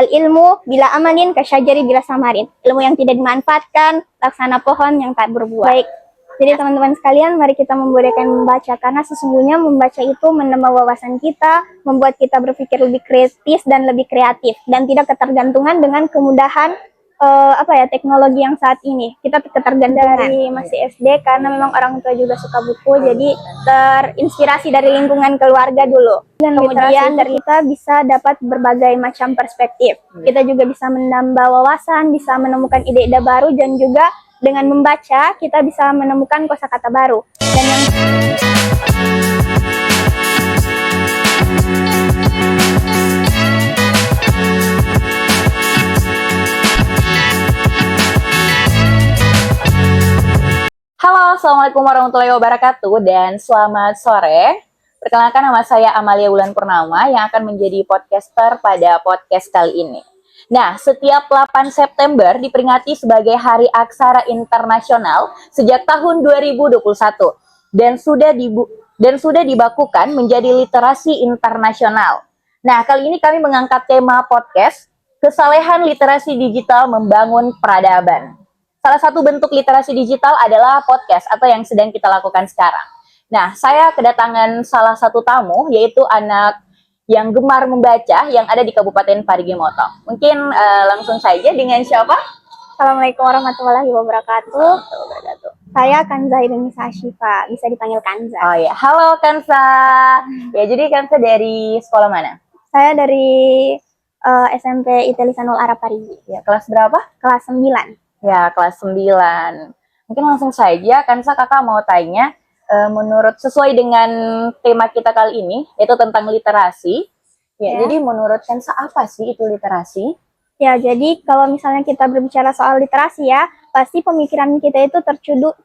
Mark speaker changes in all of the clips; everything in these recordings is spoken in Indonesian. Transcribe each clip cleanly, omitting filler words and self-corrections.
Speaker 1: Al-ilmu bila amalin kasyajari bila samarin. Ilmu yang tidak dimanfaatkan, laksana pohon yang tak berbuah. Baik, jadi teman-teman sekalian, mari kita membolehkan membaca. Karena sesungguhnya membaca itu menambah wawasan kita, membuat kita berpikir lebih kritis dan lebih kreatif. Dan tidak ketergantungan dengan kemudahan teknologi yang saat ini. Kita ketergantungan dari masih SD karena memang orang tua juga suka buku, jadi terinspirasi dari lingkungan keluarga dulu. Dan kemudian dari kita bisa dapat berbagai macam perspektif. Kita juga bisa menambah wawasan, bisa menemukan ide-ide baru, dan juga dengan membaca kita bisa menemukan kosakata baru. Dan yang
Speaker 2: Halo, Assalamualaikum warahmatullahi wabarakatuh dan selamat sore. Perkenalkan, nama saya Amalia Wulan Purnama yang akan menjadi podcaster pada podcast kali ini. Nah, setiap 8 September diperingati sebagai Hari Aksara Internasional sejak tahun 2021 dan sudah dibakukan menjadi literasi internasional. Nah, kali ini kami mengangkat tema podcast Kesalehan Literasi Digital Membangun Peradaban. Salah satu bentuk literasi digital adalah podcast atau yang sedang kita lakukan sekarang. Nah, saya kedatangan salah satu tamu, yaitu anak yang gemar membaca yang ada di Kabupaten Parigi Motong. Mungkin langsung saja dengan siapa?
Speaker 1: Assalamualaikum warahmatullahi wabarakatuh. Saya Kanza Indonesia Syifa, bisa dipanggil Kanza.
Speaker 2: Oh ya, halo Kanza. Ya, jadi Kanza dari sekolah mana?
Speaker 1: Saya dari SMP IT Lisanul Arab Parigi.
Speaker 2: Ya, kelas berapa?
Speaker 1: Kelas 9.
Speaker 2: Ya, kelas 9. Mungkin langsung saja, Kanza, kakak mau tanya, sesuai dengan tema kita kali ini, yaitu tentang literasi. Ya. Jadi menurut Kanza apa sih itu literasi?
Speaker 1: Ya, jadi kalau misalnya kita berbicara soal literasi ya, pasti pemikiran kita itu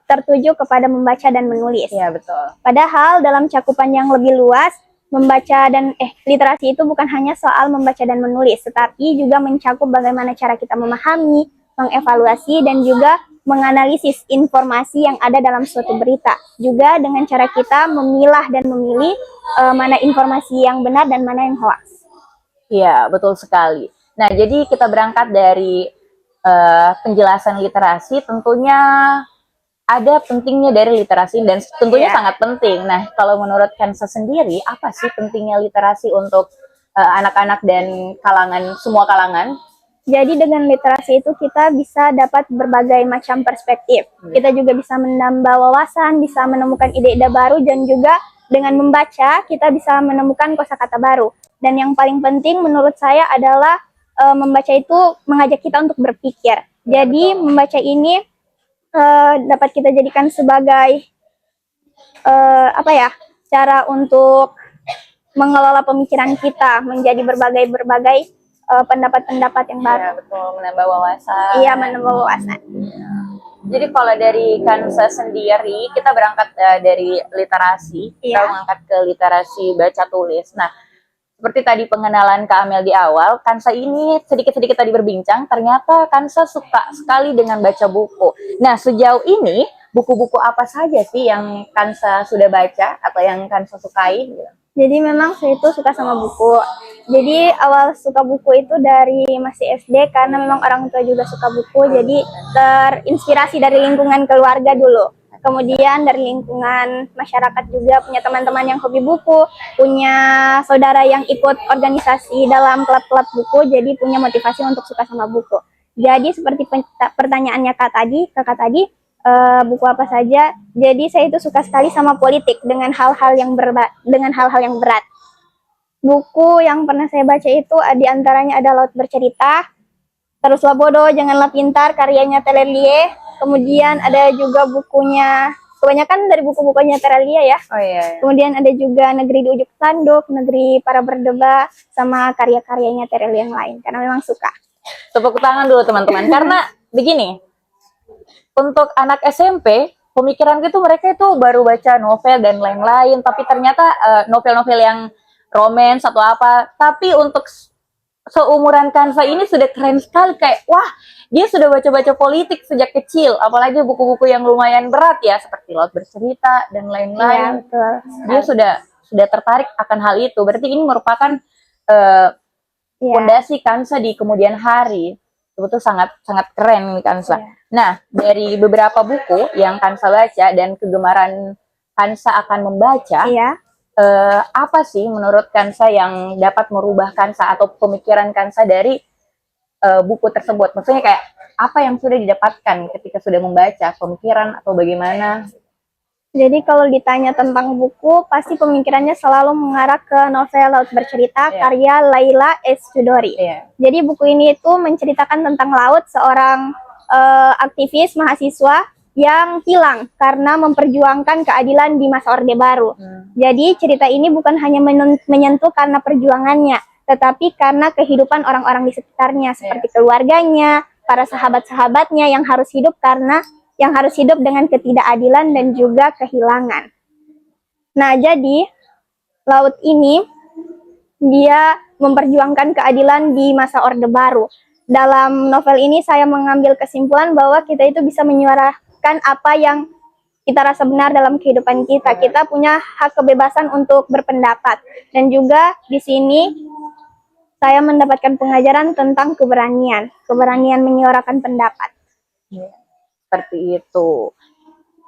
Speaker 1: tertuju kepada membaca dan menulis.
Speaker 2: Ya, betul.
Speaker 1: Padahal dalam cakupan yang lebih luas, literasi itu bukan hanya soal membaca dan menulis, tetapi juga mencakup bagaimana cara kita memahami, mengevaluasi, dan juga menganalisis informasi yang ada dalam suatu berita. Juga dengan cara kita memilah dan memilih mana informasi yang benar dan mana yang hoax.
Speaker 2: Iya, betul sekali. Nah, jadi kita berangkat dari penjelasan literasi, tentunya ada pentingnya dari literasi dan tentunya sangat penting. Nah, kalau menurut Kanza sendiri, apa sih pentingnya literasi untuk anak-anak dan semua kalangan?
Speaker 1: Jadi dengan literasi itu kita bisa dapat berbagai macam perspektif. Kita juga bisa menambah wawasan, bisa menemukan ide-ide baru, dan juga dengan membaca kita bisa menemukan kosakata baru. Dan yang paling penting menurut saya adalah membaca itu mengajak kita untuk berpikir. Jadi membaca ini dapat kita jadikan sebagai cara untuk mengelola pemikiran kita menjadi berbagai pendapat-pendapat yang baru.
Speaker 2: Ya, betul, menambah wawasan.
Speaker 1: Iya, menambah wawasan.
Speaker 2: Ya. Jadi kalau dari Kanza sendiri, kita berangkat dari literasi, kita mengangkat ke literasi baca tulis. Nah, seperti tadi pengenalan Kak Amel di awal, Kanza ini sedikit-sedikit tadi berbincang, ternyata Kanza suka sekali dengan baca buku. Nah, sejauh ini, buku-buku apa saja sih yang Kanza sudah baca atau yang Kanza sukai?
Speaker 1: Jadi memang saya itu suka sama buku. Jadi awal suka buku itu dari masih SD karena memang orang tua juga suka buku. Jadi terinspirasi dari lingkungan keluarga dulu. Kemudian dari lingkungan masyarakat juga, punya teman-teman yang hobi buku, punya saudara yang ikut organisasi dalam klub-klub buku, jadi punya motivasi untuk suka sama buku. Jadi seperti pertanyaannya kakak tadi, buku apa saja. Jadi saya itu suka sekali sama politik dengan hal-hal yang berat. Buku yang pernah saya baca itu diantaranya ada Laut Bercerita, Teruslah Bodoh Janganlah Pintar karyanya Terelie. Kemudian ada juga bukunya, kebanyakan dari buku-bukunya Terelie ya.
Speaker 2: Oh iya.
Speaker 1: Kemudian ada juga Negeri di Ujung Tanduk, Negeri Para Berdebar, sama karya-karyanya Terelie yang lain. Karena memang suka.
Speaker 2: Tepuk tangan dulu teman-teman. Karena begini, untuk anak SMP, pemikiran itu mereka itu baru baca novel dan lain-lain, tapi ternyata novel-novel yang romance atau apa, tapi untuk seumuran Kanza ini sudah keren sekali, kayak wah, dia sudah baca-baca politik sejak kecil, apalagi buku-buku yang lumayan berat ya, seperti Laut Bercerita dan lain-lain.
Speaker 1: Ya, betul.
Speaker 2: Dia sudah tertarik akan hal itu, berarti ini merupakan fondasi Kansa di kemudian hari. Itu sangat sangat keren nih Kansa.
Speaker 1: Iya.
Speaker 2: Nah, dari beberapa buku yang Kansa baca dan kegemaran Kansa akan membaca,
Speaker 1: Iya.
Speaker 2: apa sih menurut Kansa yang dapat merubah Kansa atau pemikiran Kansa dari buku tersebut? Maksudnya kayak apa yang sudah didapatkan ketika sudah membaca, pemikiran atau bagaimana?
Speaker 1: Jadi kalau ditanya tentang buku, pasti pemikirannya selalu mengarah ke novel Laut Bercerita karya Laila S. Chudori. Jadi buku ini itu menceritakan tentang Laut, seorang aktivis mahasiswa yang hilang karena memperjuangkan keadilan di masa Orde Baru. Jadi cerita ini bukan hanya menyentuh karena perjuangannya, tetapi karena kehidupan orang-orang di sekitarnya, seperti keluarganya, para sahabat-sahabatnya yang harus hidup dengan ketidakadilan dan juga kehilangan. Nah, jadi Laut ini dia memperjuangkan keadilan di masa Orde Baru. Dalam novel ini saya mengambil kesimpulan bahwa kita itu bisa menyuarakan apa yang kita rasa benar dalam kehidupan kita. Kita punya hak kebebasan untuk berpendapat. Dan juga di sini saya mendapatkan pengajaran tentang keberanian menyuarakan pendapat.
Speaker 2: Seperti itu.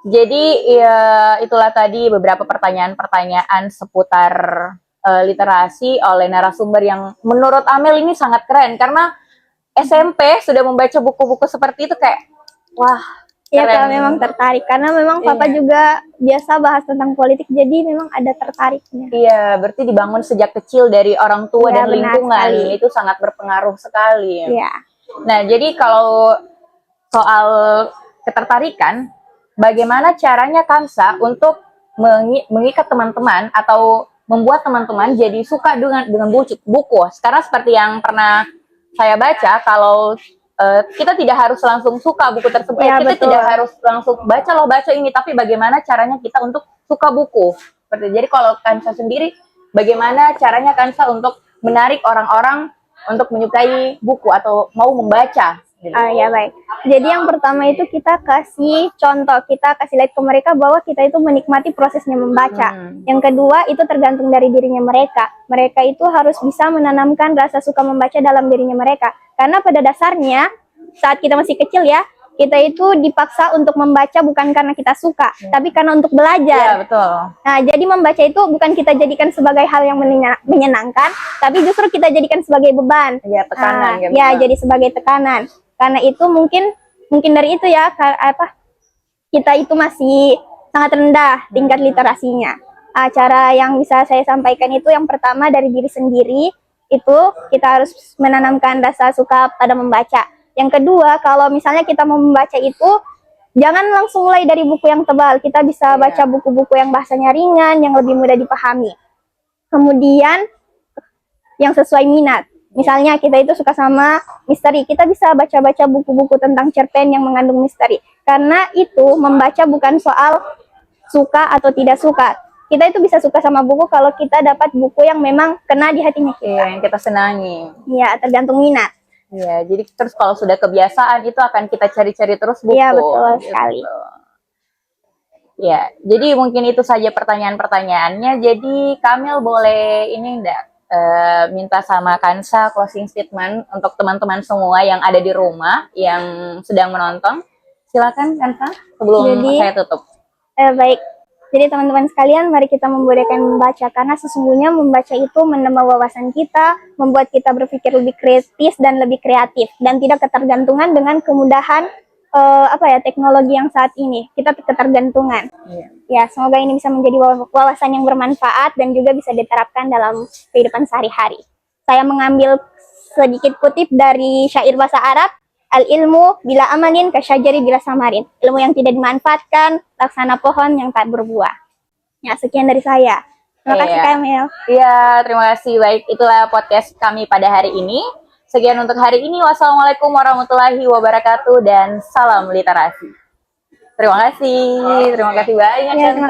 Speaker 2: Jadi ya itulah tadi beberapa pertanyaan-pertanyaan seputar literasi oleh narasumber yang menurut Amel ini sangat keren karena SMP sudah membaca buku-buku seperti itu kayak wah.
Speaker 1: Iya, kalau memang tertarik karena memang Papa juga biasa bahas tentang politik, jadi memang ada tertariknya.
Speaker 2: Iya, berarti dibangun sejak kecil dari orang tua dan lingkungan
Speaker 1: sekali.
Speaker 2: itu sangat berpengaruh sekali.
Speaker 1: Iya.
Speaker 2: Nah, jadi kalau soal ketertarikan, bagaimana caranya Kansa untuk mengikat teman-teman atau membuat teman-teman jadi suka dengan buku. Sekarang seperti yang pernah saya baca, kalau kita tidak harus langsung suka buku tersebut, kita tidak harus langsung baca ini, tapi bagaimana caranya kita untuk suka buku. Jadi kalau Kansa sendiri, bagaimana caranya Kansa untuk menarik orang-orang untuk menyukai buku atau mau membaca?
Speaker 1: Ya baik. Jadi yang pertama itu kita kasih contoh, kita kasih lihat ke mereka bahwa kita itu menikmati prosesnya membaca. Yang kedua itu tergantung dari dirinya mereka. Mereka itu harus bisa menanamkan rasa suka membaca dalam dirinya mereka. Karena pada dasarnya saat kita masih kecil ya, kita itu dipaksa untuk membaca bukan karena kita suka, tapi karena untuk belajar.
Speaker 2: Iya, betul.
Speaker 1: Nah, jadi membaca itu bukan kita jadikan sebagai hal yang menyenangkan, tapi justru kita jadikan sebagai beban.
Speaker 2: Iya, tekanan.
Speaker 1: Jadi sebagai tekanan. Karena itu mungkin dari itu ya, kita itu masih sangat rendah tingkat literasinya. Cara yang bisa saya sampaikan itu yang pertama dari diri sendiri, itu kita harus menanamkan rasa suka pada membaca. Yang kedua, kalau misalnya kita mau membaca itu, jangan langsung mulai dari buku yang tebal. Kita bisa baca buku-buku yang bahasanya ringan, yang lebih mudah dipahami. Kemudian, yang sesuai minat. Misalnya kita itu suka sama misteri, kita bisa baca-baca buku-buku tentang cerpen yang mengandung misteri. Karena itu membaca bukan soal suka atau tidak suka. Kita itu bisa suka sama buku kalau kita dapat buku yang memang kena di hatinya kita.
Speaker 2: Iya, yang kita senangi.
Speaker 1: Iya, tergantung minat.
Speaker 2: Iya, jadi terus kalau sudah kebiasaan itu akan kita cari-cari terus buku.
Speaker 1: Iya, betul sekali.
Speaker 2: Ya, jadi mungkin itu saja pertanyaan-pertanyaannya. Jadi Kamil boleh ini enggak minta sama Kansa closing statement untuk teman-teman semua yang ada di rumah yang sedang menonton. Silakan Kansa sebelum saya tutup.
Speaker 1: Baik. Jadi teman-teman sekalian, mari kita membolehkan membaca karena sesungguhnya membaca itu menambah wawasan kita, membuat kita berpikir lebih kritis dan lebih kreatif dan tidak ketergantungan dengan kemudahan teknologi yang saat ini. Kita ketergantungan. Ya, semoga ini bisa menjadi wawasan yang bermanfaat dan juga bisa diterapkan dalam kehidupan sehari-hari. Saya mengambil sedikit kutip dari syair bahasa Arab, al-ilmu bila amalin kasyajari bila samarin. Ilmu yang tidak dimanfaatkan, laksana pohon yang tak berbuah. Ya, sekian dari saya. Terima kasih Kamil.
Speaker 2: Iya, terima kasih. Baik, itulah podcast kami pada hari ini. Sekian untuk hari ini. Wassalamualaikum warahmatullahi wabarakatuh dan salam literasi. Terima kasih banyak.